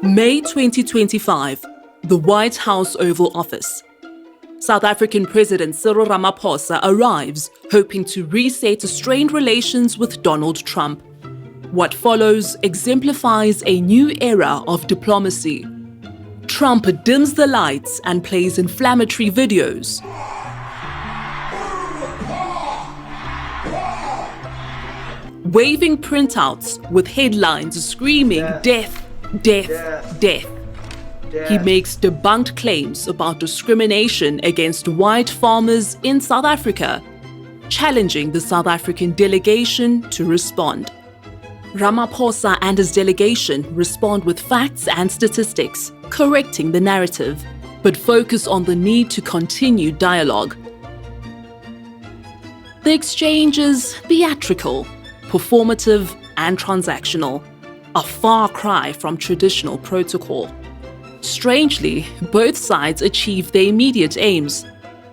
May 2025, the White House Oval Office. South African President Cyril Ramaphosa arrives, hoping to reset strained relations with Donald Trump. What follows exemplifies a new era of diplomacy. Trump dims the lights and plays inflammatory videos. Waving printouts with headlines screaming death, death, death. He makes debunked claims about discrimination against white farmers in South Africa, challenging the South African delegation to respond. Ramaphosa and his delegation respond with facts and statistics, correcting the narrative, but focus on the need to continue dialogue. The exchange is theatrical, performative, and transactional, a far cry from traditional protocol. Strangely, both sides achieve their immediate aims.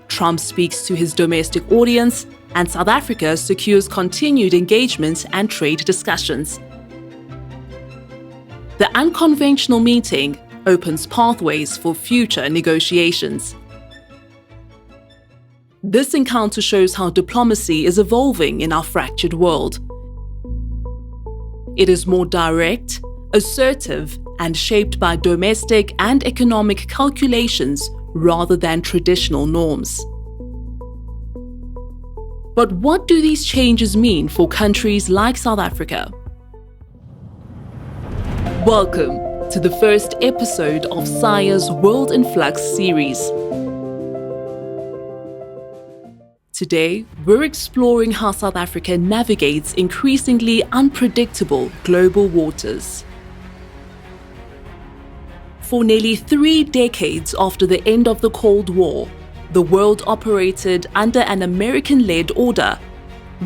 Trump speaks to his domestic audience, and South Africa secures continued engagement and trade discussions. The unconventional meeting opens pathways for future negotiations. This encounter shows how diplomacy is evolving in our fractured world. It is more direct, assertive, and shaped by domestic and economic calculations rather than traditional norms. But what do these changes mean for countries like South Africa? Welcome to the first episode of SAIIA's World in Flux series. Today, we're exploring how South Africa navigates increasingly unpredictable global waters. For nearly 3 decades after the end of the Cold War, the world operated under an American-led order.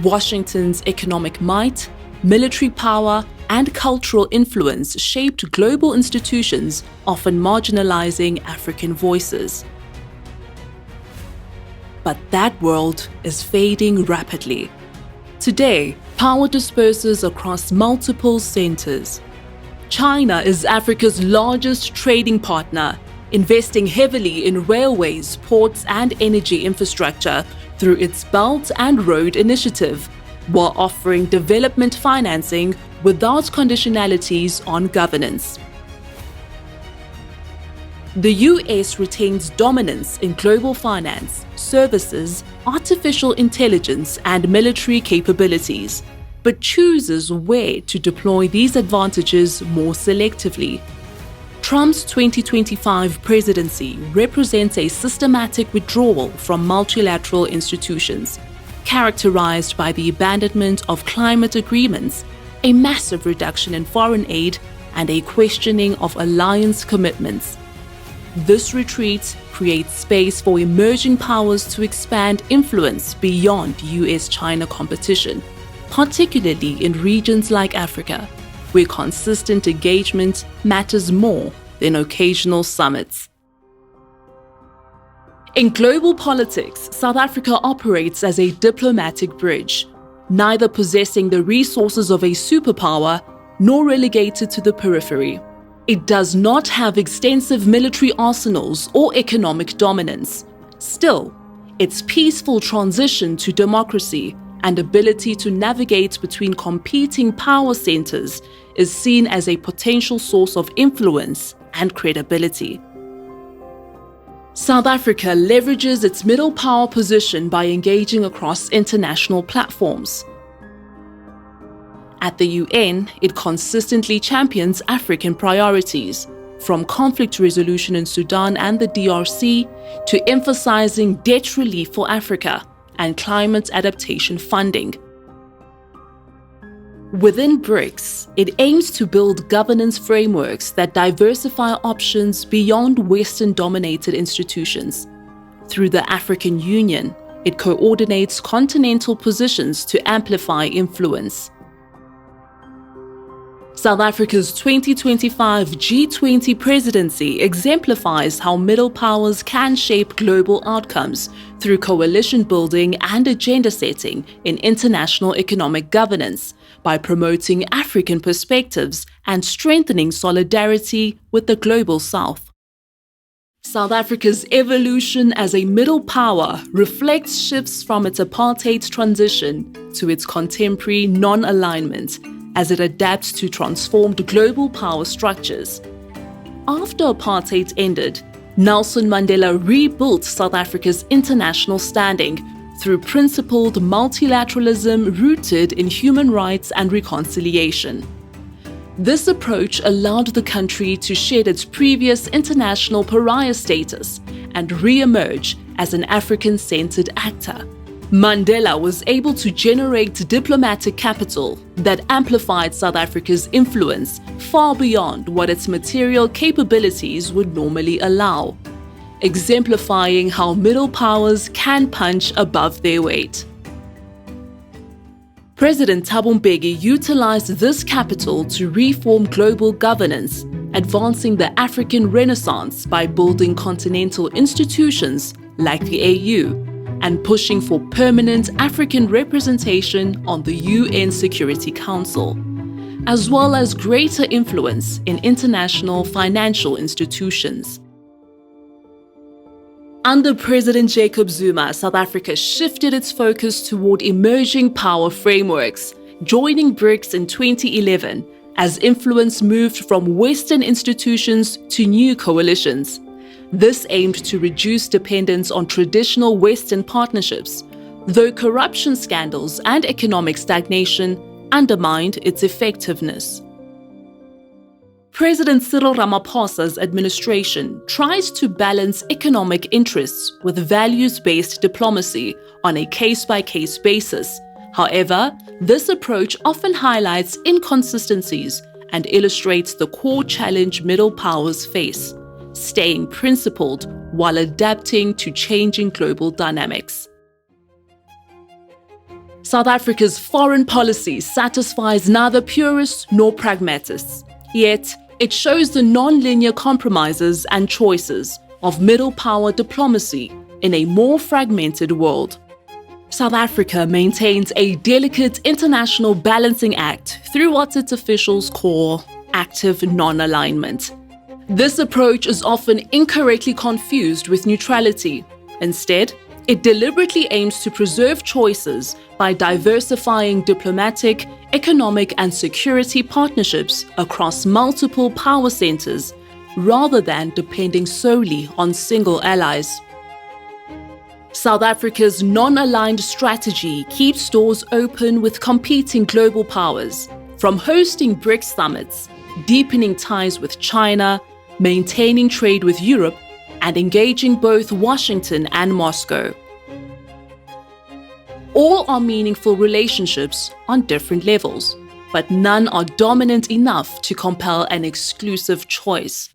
Washington's economic might, military power, and cultural influence shaped global institutions, often marginalizing African voices. But that world is fading rapidly. Today, power disperses across multiple centers. China is Africa's largest trading partner, investing heavily in railways, ports, and energy infrastructure through its Belt and Road Initiative, while offering development financing without conditionalities on governance. The US retains dominance in global finance, services, artificial intelligence, and military capabilities, but chooses where to deploy these advantages more selectively. Trump's 2025 presidency represents a systematic withdrawal from multilateral institutions, characterized by the abandonment of climate agreements, a massive reduction in foreign aid, and a questioning of alliance commitments. This retreat creates space for emerging powers to expand influence beyond US-China competition, particularly in regions like Africa, where consistent engagement matters more than occasional summits. In global politics, South Africa operates as a diplomatic bridge, neither possessing the resources of a superpower nor relegated to the periphery. It does not have extensive military arsenals or economic dominance. Still, its peaceful transition to democracy and ability to navigate between competing power centers is seen as a potential source of influence and credibility. South Africa leverages its middle power position by engaging across international platforms. At the UN, it consistently champions African priorities, from conflict resolution in Sudan and the DRC to emphasizing debt relief for Africa and climate adaptation funding. Within BRICS, it aims to build governance frameworks that diversify options beyond Western-dominated institutions. Through the African Union, it coordinates continental positions to amplify influence. South Africa's 2025 G20 presidency exemplifies how middle powers can shape global outcomes through coalition building and agenda setting in international economic governance by promoting African perspectives and strengthening solidarity with the global South. South Africa's evolution as a middle power reflects shifts from its apartheid transition to its contemporary non-alignment as it adapts to transformed global power structures. After apartheid ended, Nelson Mandela rebuilt South Africa's international standing through principled multilateralism rooted in human rights and reconciliation. This approach allowed the country to shed its previous international pariah status and re-emerge as an African-centered actor. Mandela was able to generate diplomatic capital that amplified South Africa's influence far beyond what its material capabilities would normally allow, exemplifying how middle powers can punch above their weight. President Thabo Mbeki utilized this capital to reform global governance, advancing the African Renaissance by building continental institutions like the AU, and pushing for permanent African representation on the UN Security Council, as well as greater influence in international financial institutions. Under President Jacob Zuma, South Africa shifted its focus toward emerging power frameworks, joining BRICS in 2011 as influence moved from Western institutions to new coalitions. This aimed to reduce dependence on traditional Western partnerships, though corruption scandals and economic stagnation undermined its effectiveness. President Ramaphosa's administration tries to balance economic interests with values-based diplomacy on a case-by-case basis. However, this approach often highlights inconsistencies and illustrates the core challenge middle powers face: staying principled while adapting to changing global dynamics. South Africa's foreign policy satisfies neither purists nor pragmatists, yet it shows the non-linear compromises and choices of middle power diplomacy in a more fragmented world. South Africa maintains a delicate international balancing act through what its officials call active non-alignment. This approach is often incorrectly confused with neutrality. Instead, it deliberately aims to preserve choices by diversifying diplomatic, economic, and security partnerships across multiple power centers, rather than depending solely on single allies. South Africa's non-aligned strategy keeps doors open with competing global powers, from hosting BRICS summits, deepening ties with China, maintaining trade with Europe, and engaging both Washington and Moscow. All are meaningful relationships on different levels, but none are dominant enough to compel an exclusive choice.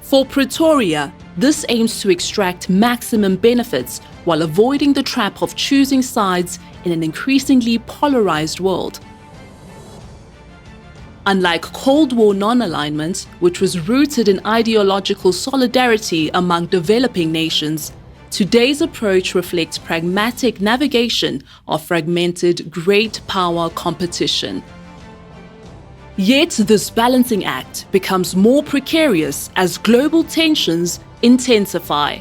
For Pretoria, this aims to extract maximum benefits while avoiding the trap of choosing sides in an increasingly polarized world. Unlike Cold War non-alignment, which was rooted in ideological solidarity among developing nations, today's approach reflects pragmatic navigation of fragmented great power competition. Yet this balancing act becomes more precarious as global tensions intensify.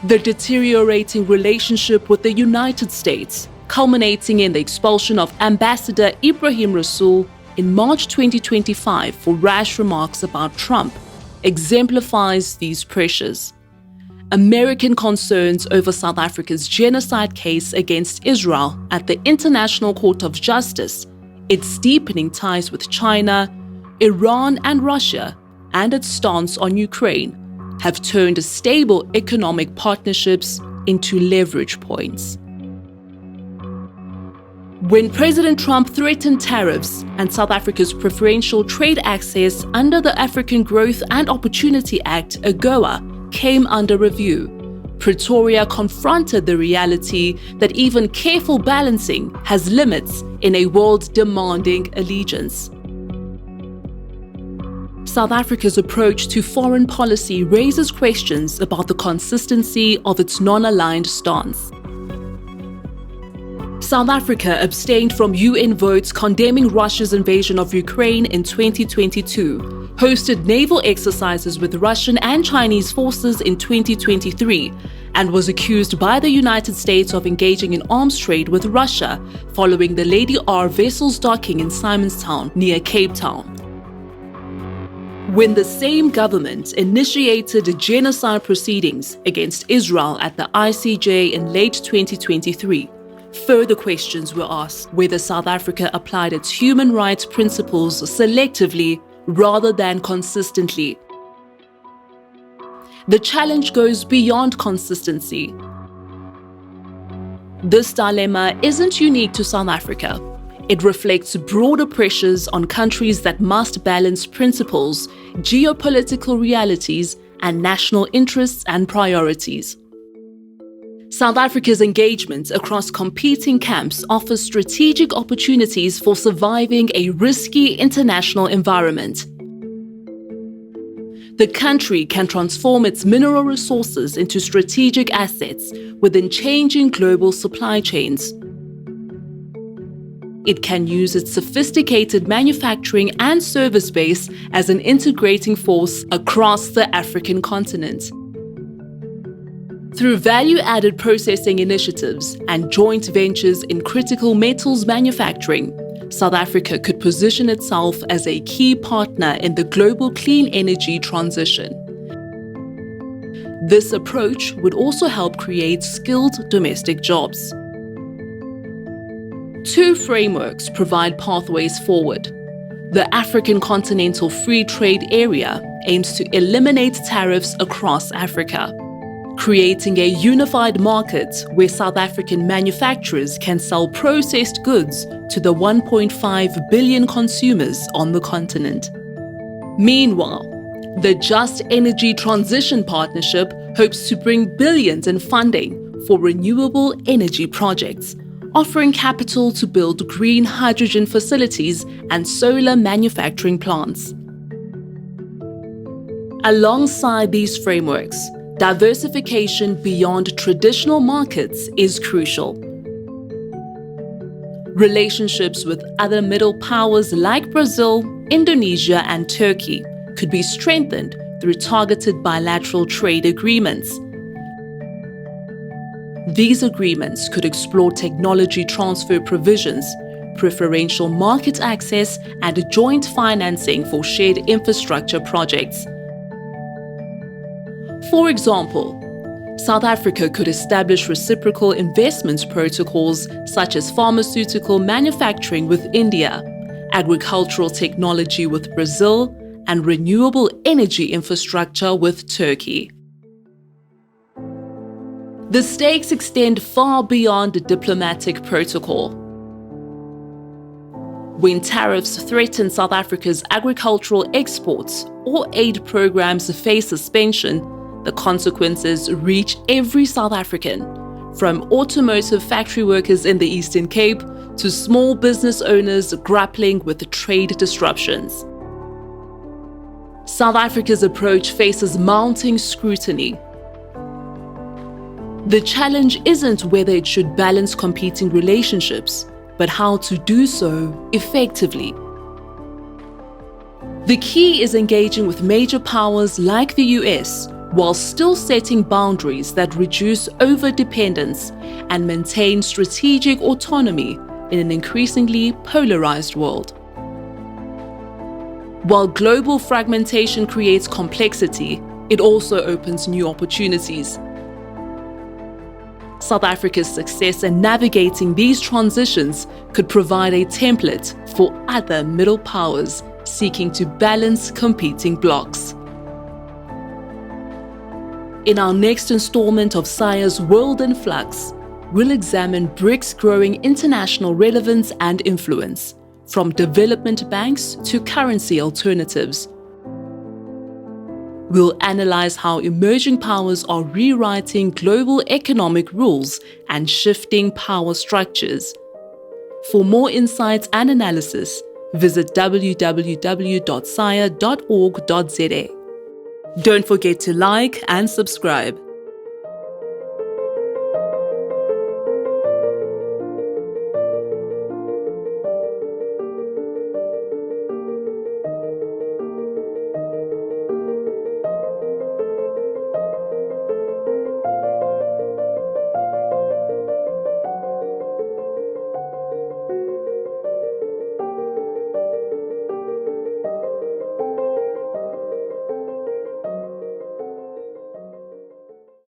The deteriorating relationship with the United States, culminating in the expulsion of Ambassador Ibrahim Rasool in March 2025 for rash remarks about Trump, exemplifies these pressures. American concerns over South Africa's genocide case against Israel at the International Court of Justice, its deepening ties with China, Iran and Russia, and its stance on Ukraine have turned stable economic partnerships into leverage points. When President Trump threatened tariffs and South Africa's preferential trade access under the African Growth and Opportunity Act, AGOA, came under review, Pretoria confronted the reality that even careful balancing has limits in a world demanding allegiance. South Africa's approach to foreign policy raises questions about the consistency of its non-aligned stance. South Africa abstained from UN votes condemning Russia's invasion of Ukraine in 2022, hosted naval exercises with Russian and Chinese forces in 2023, and was accused by the United States of engaging in arms trade with Russia following the Lady R vessel's docking in Simonstown near Cape Town. When the same government initiated genocide proceedings against Israel at the ICJ in late 2023, further questions were asked whether South Africa applied its human rights principles selectively rather than consistently. The challenge goes beyond consistency. This dilemma isn't unique to South Africa. It reflects broader pressures on countries that must balance principles, geopolitical realities, and national interests and priorities. South Africa's engagement across competing camps offers strategic opportunities for surviving a risky international environment. The country can transform its mineral resources into strategic assets within changing global supply chains. It can use its sophisticated manufacturing and service base as an integrating force across the African continent. Through value-added processing initiatives and joint ventures in critical metals manufacturing, South Africa could position itself as a key partner in the global clean energy transition. This approach would also help create skilled domestic jobs. Two frameworks provide pathways forward. The African Continental Free Trade Area aims to eliminate tariffs across Africa, creating a unified market where South African manufacturers can sell processed goods to the 1.5 billion consumers on the continent. Meanwhile, the Just Energy Transition Partnership hopes to bring billions in funding for renewable energy projects, offering capital to build green hydrogen facilities and solar manufacturing plants. Alongside these frameworks, diversification beyond traditional markets is crucial. Relationships with other middle powers like Brazil, Indonesia, and Turkey could be strengthened through targeted bilateral trade agreements. These agreements could explore technology transfer provisions, preferential market access, and joint financing for shared infrastructure projects. For example, South Africa could establish reciprocal investments protocols such as pharmaceutical manufacturing with India, agricultural technology with Brazil, and renewable energy infrastructure with Turkey. The stakes extend far beyond diplomatic protocol. When tariffs threaten South Africa's agricultural exports or aid programs face suspension, the consequences reach every South African, from automotive factory workers in the Eastern Cape to small business owners grappling with trade disruptions. South Africa's approach faces mounting scrutiny. The challenge isn't whether it should balance competing relationships, but how to do so effectively. The key is engaging with major powers like the US, while still setting boundaries that reduce over-dependence and maintain strategic autonomy in an increasingly polarized world. While global fragmentation creates complexity, it also opens new opportunities. South Africa's success in navigating these transitions could provide a template for other middle powers seeking to balance competing blocs. In our next installment of SAIIA's World in Flux, we'll examine BRICS' growing international relevance and influence, from development banks to currency alternatives. We'll analyze how emerging powers are rewriting global economic rules and shifting power structures. For more insights and analysis, visit www.saiia.org.za. Don't forget to like and subscribe.